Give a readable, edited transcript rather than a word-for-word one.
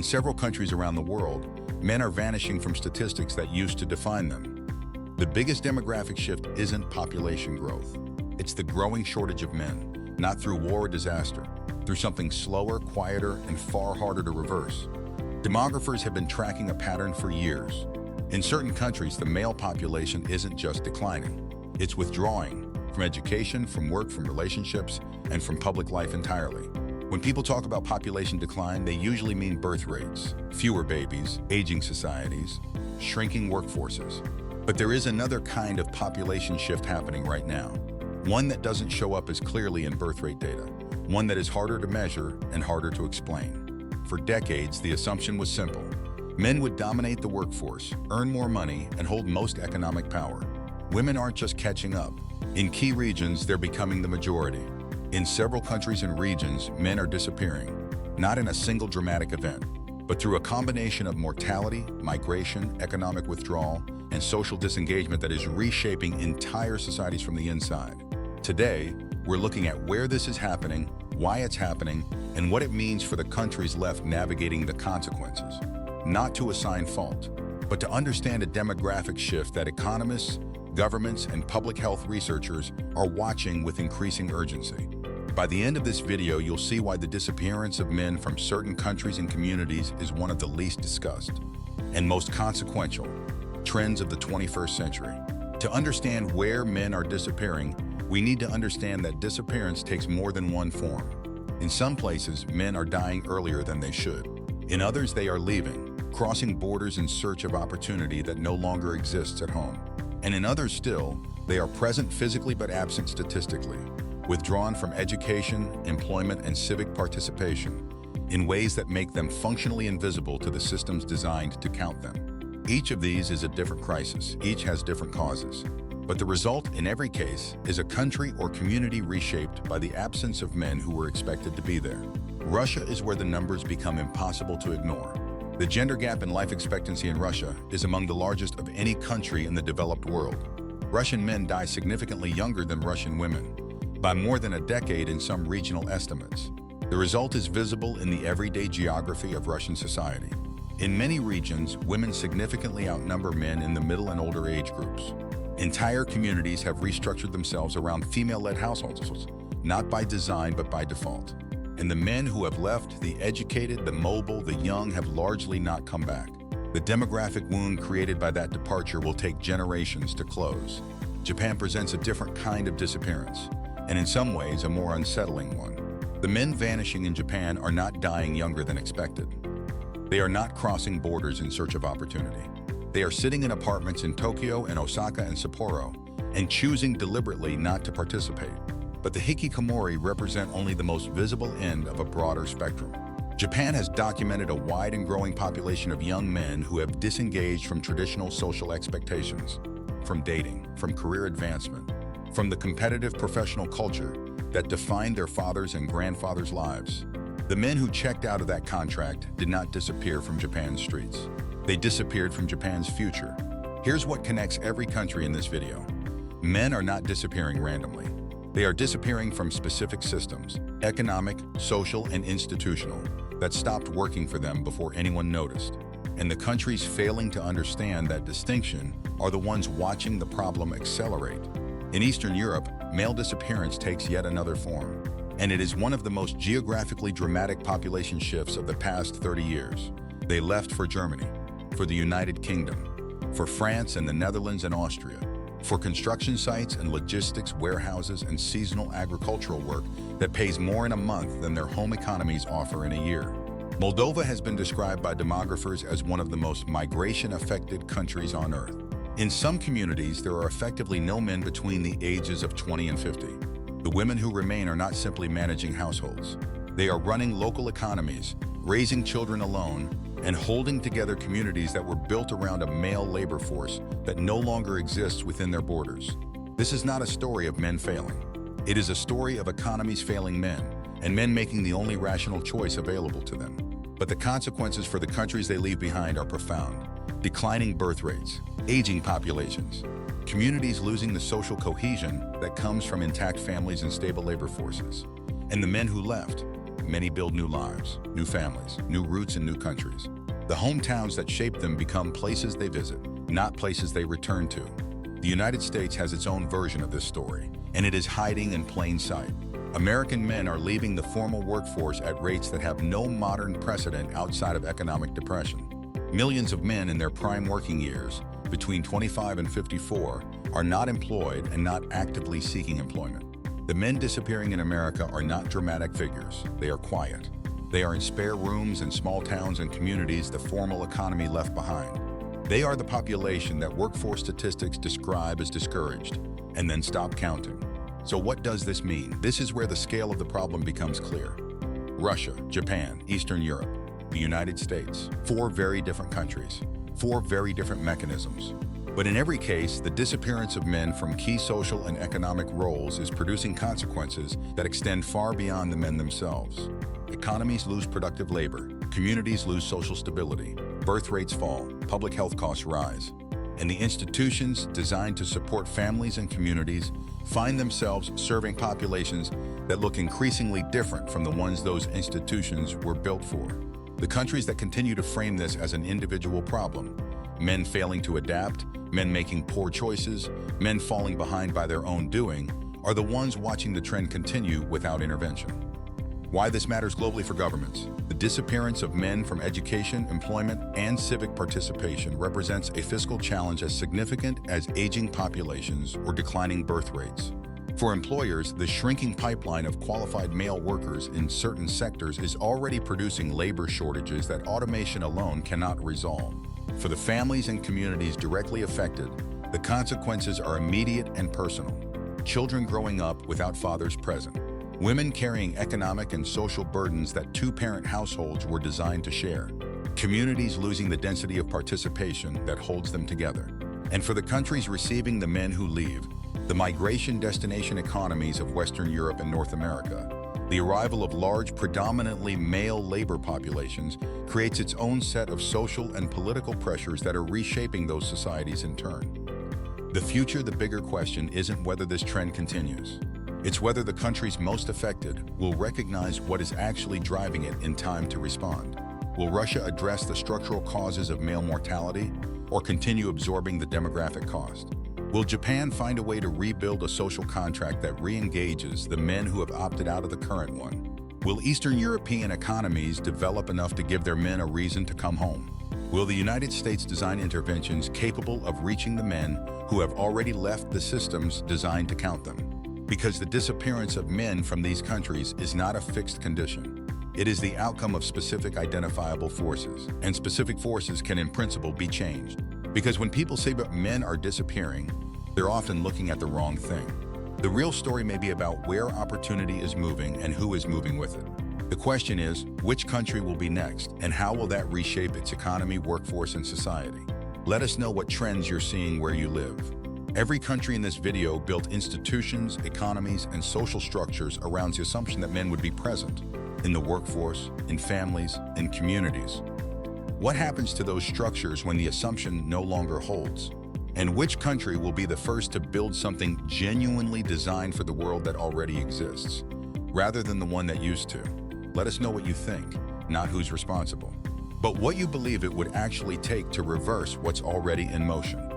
several countries around the world, men are vanishing from statistics that used to define them. The biggest demographic shift isn't population growth. It's the growing shortage of men, not through war or disaster, through something slower, quieter, and far harder to reverse. Demographers have been tracking a pattern for years. In certain countries, the male population isn't just declining. It's withdrawing from education, from work, from relationships, and from public life entirely. When people talk about population decline, they usually mean birth rates, fewer babies, aging societies, shrinking workforces. But there is another kind of population shift happening right now. One that doesn't show up as clearly in birth rate data. One that is harder to measure and harder to explain. For decades, the assumption was simple. Men would dominate the workforce, earn more money, and hold most economic power. Women aren't just catching up. In key regions, they're becoming the majority. In several countries and regions, men are disappearing, not in a single dramatic event, but through a combination of mortality, migration, economic withdrawal, and social disengagement that is reshaping entire societies from the inside. Today, we're looking at where this is happening, why it's happening, and what it means for the countries left navigating the consequences. Not to assign fault, but to understand a demographic shift that economists, governments, and public health researchers are watching with increasing urgency. By the end of this video, you'll see why the disappearance of men from certain countries and communities is one of the least discussed and most consequential trends of the 21st century. To understand where men are disappearing, we need to understand that disappearance takes more than one form. In some places, men are dying earlier than they should. In others, they are leaving, crossing borders in search of opportunity that no longer exists at home. And in others still, they are present physically but absent statistically, withdrawn from education, employment, and civic participation in ways that make them functionally invisible to the systems designed to count them. Each of these is a different crisis, each has different causes. But the result in every case is a country or community reshaped by the absence of men who were expected to be there. Russia is where the numbers become impossible to ignore. The gender gap in life expectancy in Russia is among the largest of any country in the developed world. Russian men die significantly younger than Russian women, by more than a decade in some regional estimates. The result is visible in the everyday geography of Russian society. In many regions, women significantly outnumber men in the middle and older age groups. Entire communities have restructured themselves around female-led households, not by design but by default. And the men who have left, the educated, the mobile, the young, have largely not come back. The demographic wound created by that departure will take generations to close. Japan presents a different kind of disappearance, and in some ways a more unsettling one. The men vanishing in Japan are not dying younger than expected. They are not crossing borders in search of opportunity. They are sitting in apartments in Tokyo and Osaka and Sapporo and choosing deliberately not to participate. But the hikikomori represent only the most visible end of a broader spectrum. Japan has documented a wide and growing population of young men who have disengaged from traditional social expectations, from dating, from career advancement, from the competitive professional culture that defined their fathers' and grandfathers' lives. The men who checked out of that contract did not disappear from Japan's streets. They disappeared from Japan's future. Here's what connects every country in this video. Men are not disappearing randomly. They are disappearing from specific systems, economic, social, and institutional, that stopped working for them before anyone noticed. And the countries failing to understand that distinction are the ones watching the problem accelerate. In Eastern Europe, male disappearance takes yet another form, and it is one of the most geographically dramatic population shifts of the past 30 years. They left for Germany, for the United Kingdom, for France and the Netherlands and Austria, for construction sites and logistics, warehouses, and seasonal agricultural work that pays more in a month than their home economies offer in a year. Moldova has been described by demographers as one of the most migration-affected countries on Earth. In some communities, there are effectively no men between the ages of 20 and 50. The women who remain are not simply managing households. They are running local economies, raising children alone, and holding together communities that were built around a male labor force that no longer exists within their borders. This is not a story of men failing. It is a story of economies failing men, and men making the only rational choice available to them. But the consequences for the countries they leave behind are profound. Declining birth rates, aging populations, communities losing the social cohesion that comes from intact families and stable labor forces. And the men who left, many build new lives, new families, new roots in new countries. The hometowns that shape them become places they visit, not places they return to. The United States has its own version of this story, and it is hiding in plain sight. American men are leaving the formal workforce at rates that have no modern precedent outside of economic depression. Millions of men in their prime working years, between 25 and 54, are not employed and not actively seeking employment. The men disappearing in America are not dramatic figures. They are quiet. They are in spare rooms in small towns and communities the formal economy left behind. They are the population that workforce statistics describe as discouraged, and then stop counting. So what does this mean? This is where the scale of the problem becomes clear. Russia, Japan, Eastern Europe, the United States. 4 very different countries, 4 very different mechanisms. But in every case, the disappearance of men from key social and economic roles is producing consequences that extend far beyond the men themselves. Economies lose productive labor, communities lose social stability, birth rates fall, public health costs rise, and the institutions designed to support families and communities find themselves serving populations that look increasingly different from the ones those institutions were built for. The countries that continue to frame this as an individual problem, men failing to adapt, men making poor choices, men falling behind by their own doing, are the ones watching the trend continue without intervention. Why this matters globally for governments. The disappearance of men from education, employment, and civic participation represents a fiscal challenge as significant as aging populations or declining birth rates. For employers, the shrinking pipeline of qualified male workers in certain sectors is already producing labor shortages that automation alone cannot resolve. For the families and communities directly affected, the consequences are immediate and personal. Children growing up without fathers present. Women carrying economic and social burdens that 2-parent households were designed to share. Communities losing the density of participation that holds them together. And for the countries receiving the men who leave, the migration destination economies of Western Europe and North America, the arrival of large, predominantly male labor populations creates its own set of social and political pressures that are reshaping those societies in turn. The future, the bigger question, isn't whether this trend continues. It's whether the countries most affected will recognize what is actually driving it in time to respond. Will Russia address the structural causes of male mortality or continue absorbing the demographic cost? Will Japan find a way to rebuild a social contract that re-engages the men who have opted out of the current one? Will Eastern European economies develop enough to give their men a reason to come home? Will the United States design interventions capable of reaching the men who have already left the systems designed to count them? Because the disappearance of men from these countries is not a fixed condition. It is the outcome of specific identifiable forces, and specific forces can in principle be changed. Because when people say that men are disappearing, they're often looking at the wrong thing. The real story may be about where opportunity is moving and who is moving with it. The question is, which country will be next, and how will that reshape its economy, workforce, and society? Let us know what trends you're seeing where you live. Every country in this video built institutions, economies, and social structures around the assumption that men would be present in the workforce, in families, in communities. What happens to those structures when the assumption no longer holds? And which country will be the first to build something genuinely designed for the world that already exists, rather than the one that used to? Let us know what you think, not who's responsible, but what you believe it would actually take to reverse what's already in motion.